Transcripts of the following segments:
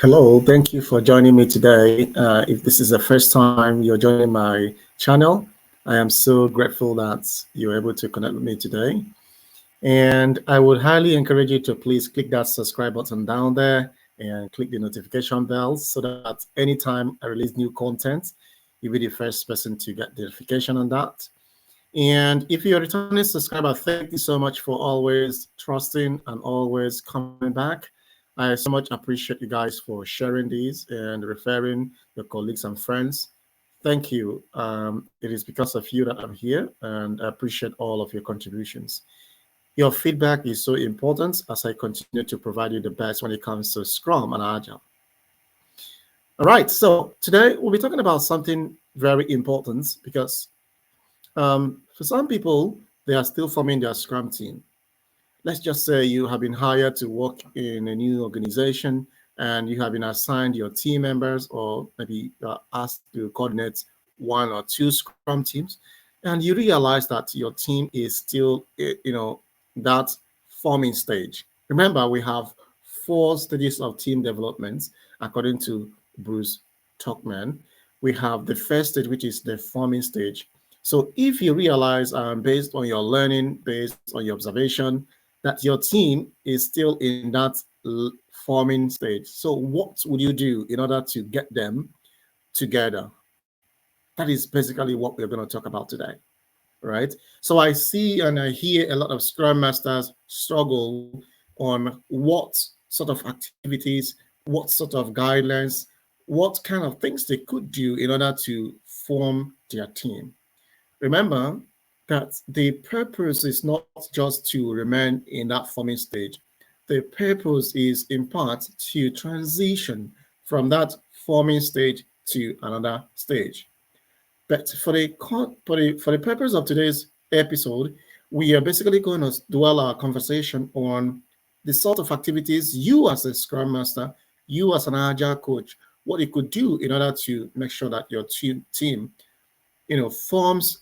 Hello, thank you for joining me today. If this is the first time you're joining my channel, I am so grateful that you're able to connect with me today. And I would highly encourage you to please click that subscribe button down there and click the notification bell so that anytime I release new content, you'll be the first person to get the notification on that. And if you're a returning subscriber, thank you so much for always trusting and always coming back. I so much appreciate you guys for sharing these and referring your colleagues and friends. Thank you. It is because of you that I'm here, and I appreciate all of your contributions. Your feedback is so important as I continue to provide you the best when it comes to Scrum and Agile. All right, so today we'll be talking about something very important because for some people, they are still forming their Scrum team. Let's just say you have been hired to work in a new organization and you have been assigned your team members, or maybe asked to coordinate one or two Scrum teams, and you realize that your team is still, that forming stage. Remember, we have 4 stages of team development according to Bruce Tuckman. We have the first stage, which is the forming stage. So if you realize, based on your learning, based on your observation, that your team is still in that forming stage, so what would you do in order to get them together? That is basically what we're going to talk about today, right? So I see and I hear a lot of Scrum Masters struggle on what sort of activities, what sort of guidelines, what kind of things they could do in order to form their team. Remember that the purpose is not just to remain in that forming stage. The purpose is in part to transition from that forming stage to another stage. But for the purpose of today's episode, we are basically going to dwell our conversation on the sort of activities you as a Scrum Master, you as an Agile coach, what you could do in order to make sure that your team forms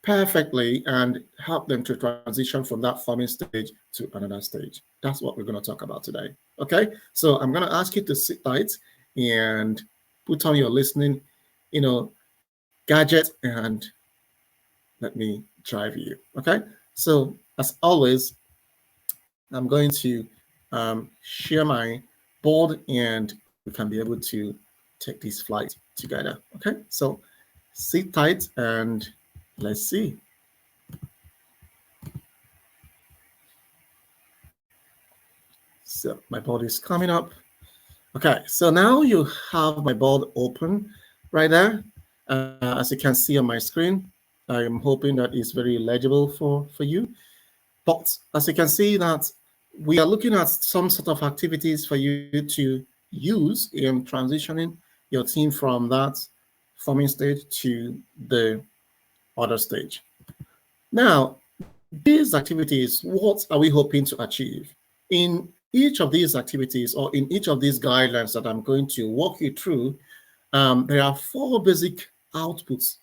perfectly and help them to transition from that forming stage to another stage. That's what we're going to talk about today. Okay, so I'm going to ask you to sit tight and put on your listening, gadget, and let me drive you. Okay, so as always, I'm going to share my board and we can be able to take this flight together. Okay, so sit tight and let's see. So my board is coming up. Okay, so now you have my board open right there. As you can see on my screen, I am hoping that it's very legible for you. But as you can see that we are looking at some sort of activities for you to use in transitioning your team from that forming stage to the other stage. Now, these activities, what are we hoping to achieve? In each of these activities or in each of these guidelines that I'm going to walk you through, there are 4 basic outputs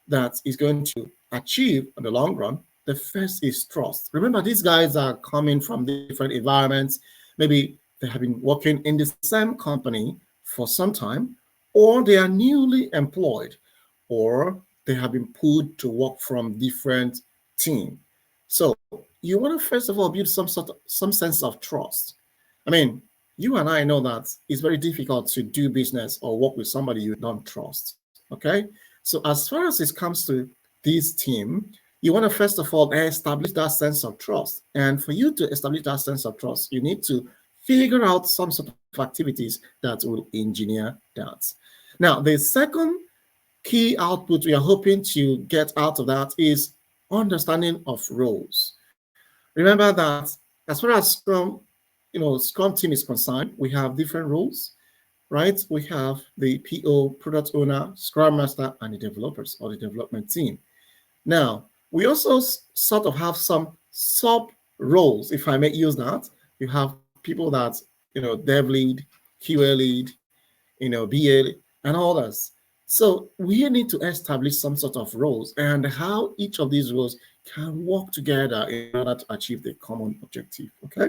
that is going to achieve in the long run. The first is trust. Remember, these guys are coming from different environments. Maybe they have been working in the same company for some time, or they are newly employed, or they have been pulled to work from different teams. So you want to first of all build some sense of trust. I mean, you and I know that it's very difficult to do business or work with somebody you don't trust. Okay, so as far as it comes to this team, you want to first of all establish that sense of trust. And for you to establish that sense of trust, you need to figure out some sort of activities that will engineer that. Now, the second key output we are hoping to get out of that is understanding of roles. Remember that as far as Scrum Scrum team is concerned, we have different roles, right? We have the PO, product owner, Scrum master, and the developers or the development team. Now, we also sort of have some sub roles, if I may use that. You have people that, dev lead, QA lead, BA, and others. So we need to establish some sort of roles and how each of these roles can work together in order to achieve the common objective. Okay.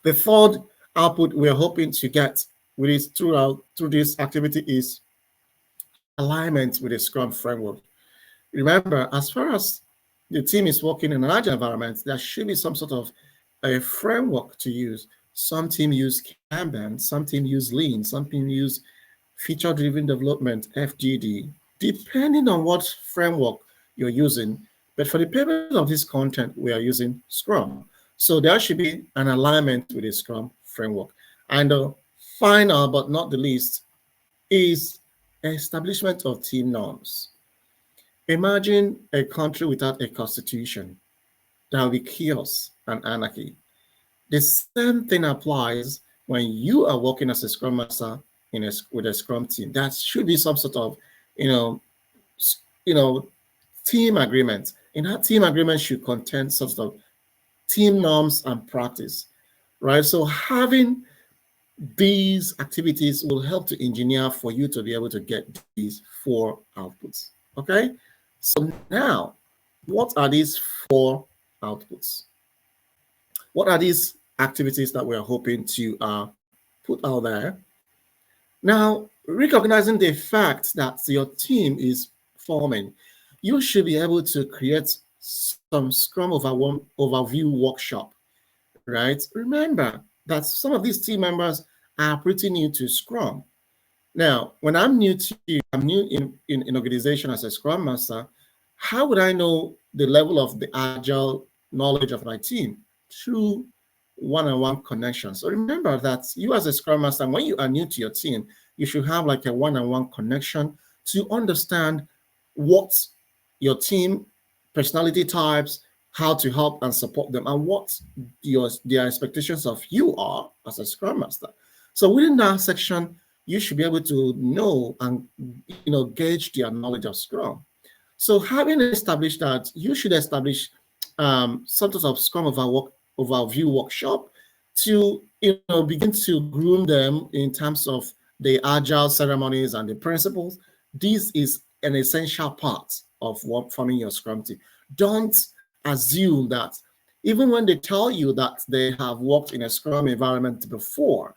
The third output we're hoping to get with this through this activity is alignment with the Scrum framework. Remember, as far as the team is working in an agile environment, there should be some sort of a framework to use. Some team use Kanban, some team use Lean, some team use feature-driven development, FGD, depending on what framework you're using. But for the purpose of this content, we are using Scrum. So there should be an alignment with the Scrum framework. And the final but not the least is establishment of team norms. Imagine a country without a constitution. There will be chaos and anarchy. The same thing applies when you are working as a Scrum Master with a Scrum team. That should be some sort of, team agreement. And that team agreement should contain some sort of team norms and practice, right? So having these activities will help to engineer for you to be able to get these 4 outputs, okay? So now, what are these 4 outputs? What are these activities that we're hoping to put out there? Now, recognizing the fact that your team is forming, you should be able to create some Scrum overview workshop, right? Remember that some of these team members are pretty new to Scrum. Now, when I'm new in organization as a Scrum Master, how would I know the level of the agile knowledge of my team? Through one-on-one connections. So remember that you as a Scrum Master, when you are new to your team, you should have like a one-on-one connection to understand what your team personality types, how to help and support them, and what their expectations of you are as a Scrum Master. So within that section, you should be able to know and gauge their knowledge of Scrum. So having established that, you should establish some sort of Scrum overview workshop to begin to groom them in terms of the agile ceremonies and the principles. This is an essential part of forming your Scrum team. Don't assume that even when they tell you that they have worked in a Scrum environment before,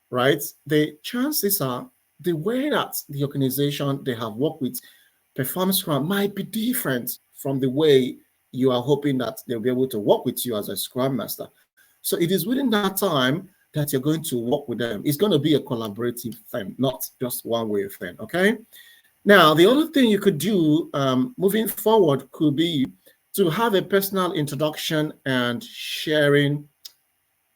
right? The chances are the way that the organization they have worked with perform Scrum might be different from the way you are hoping that they'll be able to work with you as a Scrum Master. So it is within that time that you're going to work with them. It's going to be a collaborative thing, not just one way thing, okay? Now, the other thing you could do moving forward could be to have a personal introduction and sharing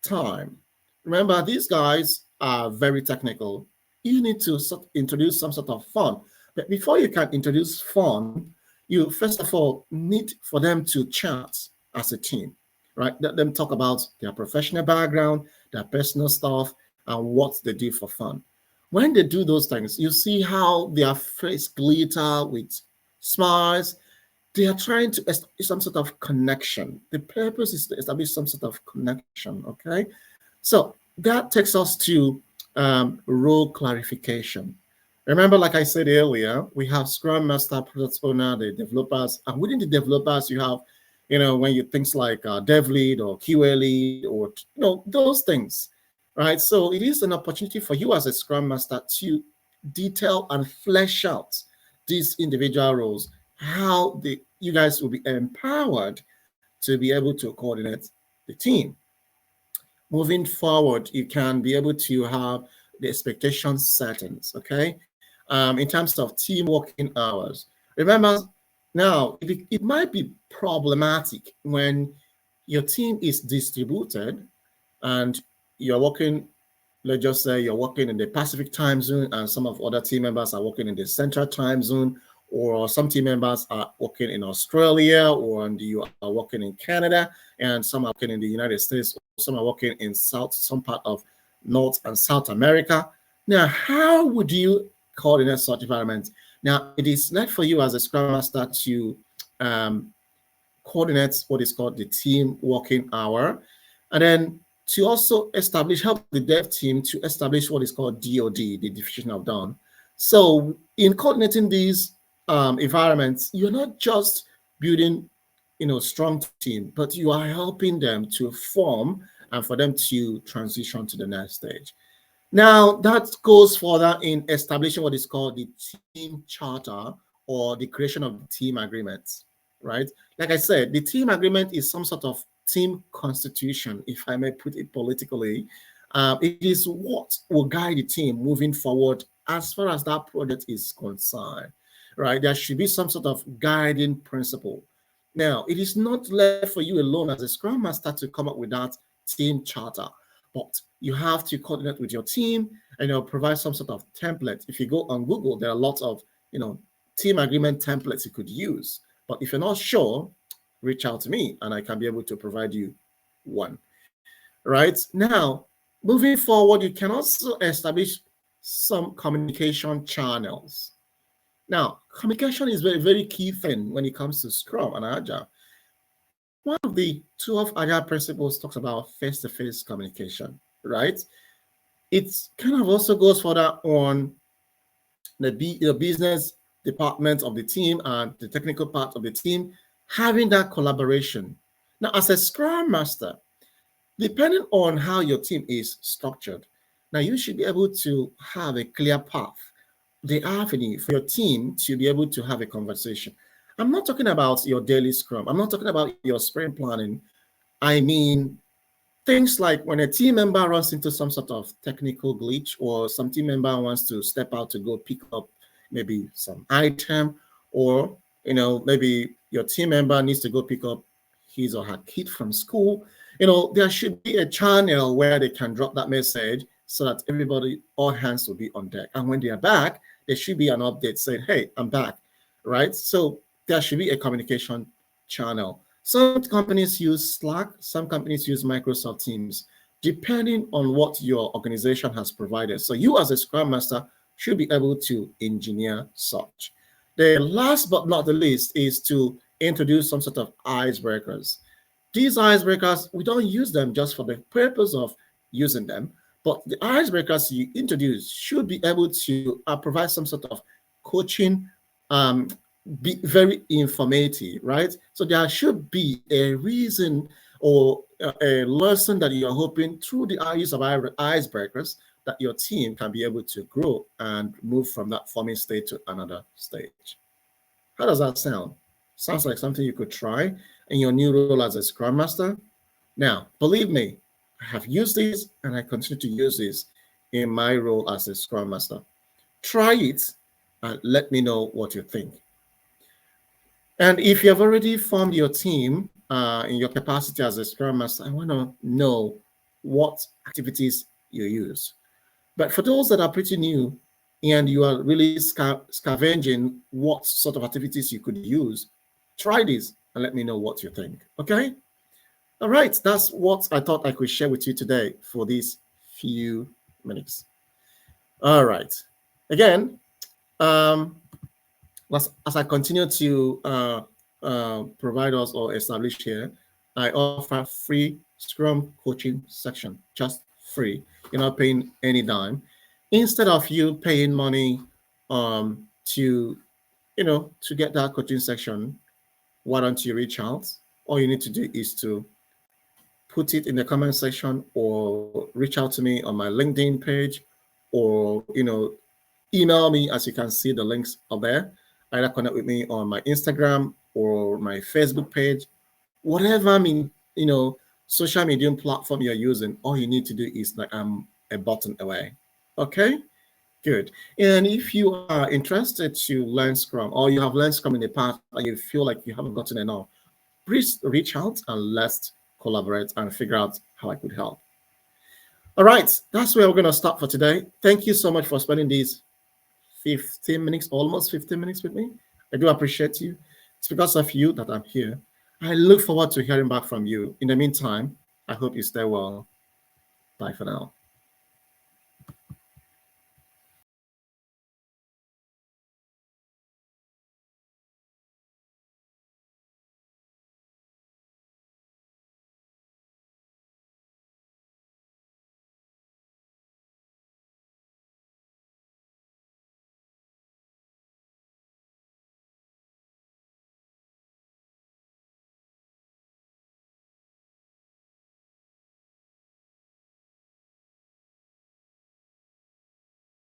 time. Remember, these guys are very technical. You need to introduce some sort of fun. But before you can introduce fun, you first of all need for them to chat as a team, right? Let them talk about their professional background, their personal stuff, and what they do for fun. When they do those things, you see how their face glitter with smiles. They are trying to establish some sort of connection. The purpose is to establish some sort of connection, okay? So that takes us to role clarification. Remember, like I said earlier, we have Scrum Master, Product Owner, the developers, and within the developers, you have, when you things like Dev Lead or QA Lead or, those things, right? So it is an opportunity for you as a Scrum Master to detail and flesh out these individual roles, how you guys will be empowered to be able to coordinate the team. Moving forward, you can be able to have the expectation settings, okay? In terms of team working hours. Remember, now, it might be problematic when your team is distributed and you're working, let's just say you're working in the Pacific time zone and some of other team members are working in the Central time zone or some team members are working in Australia, or you are working in Canada, and some are working in the United States, or some are working in some part of North and South America. Now, how would you coordinate such environments? Now, it is left for you as a Scrum Master to um, coordinate what is called the team working hour, and then to also help the dev team to establish what is called DoD, the definition of done. So in coordinating these environments, you're not just building, strong team, but you are helping them to form and for them to transition to the next stage. Now, that goes further in establishing what is called the team charter or the creation of the team agreements, right? Like I said, the team agreement is some sort of team constitution, if I may put it politically. It is what will guide the team moving forward as far as that project is concerned, right? There should be some sort of guiding principle. Now, it is not left for you alone as a Scrum Master to come up with that team charter, but you have to coordinate with your team and provide some sort of template. If you go on Google, there are lots of team agreement templates you could use. But if you're not sure, reach out to me and I can be able to provide you one. Right now, moving forward, you can also establish some communication channels. Now, communication is very, very key thing when it comes to Scrum and Agile. One of the 12 Agile principles talks about face-to-face communication, right? It kind of also goes further on the business department of the team and the technical part of the team, having that collaboration. Now, as a Scrum Master, depending on how your team is structured, now you should be able to have a clear path, the avenue for your team to be able to have a conversation. I'm not talking about your daily Scrum. I'm not talking about your sprint planning. I mean, things like when a team member runs into some sort of technical glitch, or some team member wants to step out to go pick up maybe some item, or maybe your team member needs to go pick up his or her kid from school. There should be a channel where they can drop that message so that everybody, all hands will be on deck. And when they are back, there should be an update saying, hey, I'm back, right? So there should be a communication channel. Some companies use Slack, some companies use Microsoft Teams, depending on what your organization has provided. So you as a Scrum Master should be able to engineer such. The last but not the least is to introduce some sort of icebreakers. These icebreakers, we don't use them just for the purpose of using them, but the icebreakers you introduce should be able to provide some sort of coaching, be very informative, right? So there should be a reason or a lesson that you're hoping through the use of icebreakers that your team can be able to grow and move from that forming state to another stage. How does that sound? Sounds like something you could try in your new role as a Scrum Master. Now, believe me, I have used this and I continue to use this in my role as a Scrum Master. Try it and let me know what you think. And if you have already formed your team in your capacity as a Scrum Master, I want to know what activities you use. But for those that are pretty new and you are really scavenging what sort of activities you could use, try this and let me know what you think. Okay? All right. That's what I thought I could share with you today for these few minutes. All right. Again, as I continue to provide us or establish here, I offer free Scrum coaching section, just free. You're not paying any dime. Instead of you paying money to get that coaching section, why don't you reach out? All you need to do is to put it in the comment section or reach out to me on my LinkedIn page, or email me. As you can see, the links are there. Either connect with me on my Instagram or my Facebook page, whatever social media platform you're using. All you need to do is like I'm a button away. Okay, good. And if you are interested to learn Scrum, or you have learned Scrum in the past and you feel like you haven't gotten enough, please reach out and let's collaborate and figure out how I could help. All right, that's where we're going to stop for today. Thank you so much for spending these 15 minutes, almost 15 minutes with me. I do appreciate you. It's because of you that I'm here. I look forward to hearing back from you. In the meantime, I hope you stay well. Bye for now.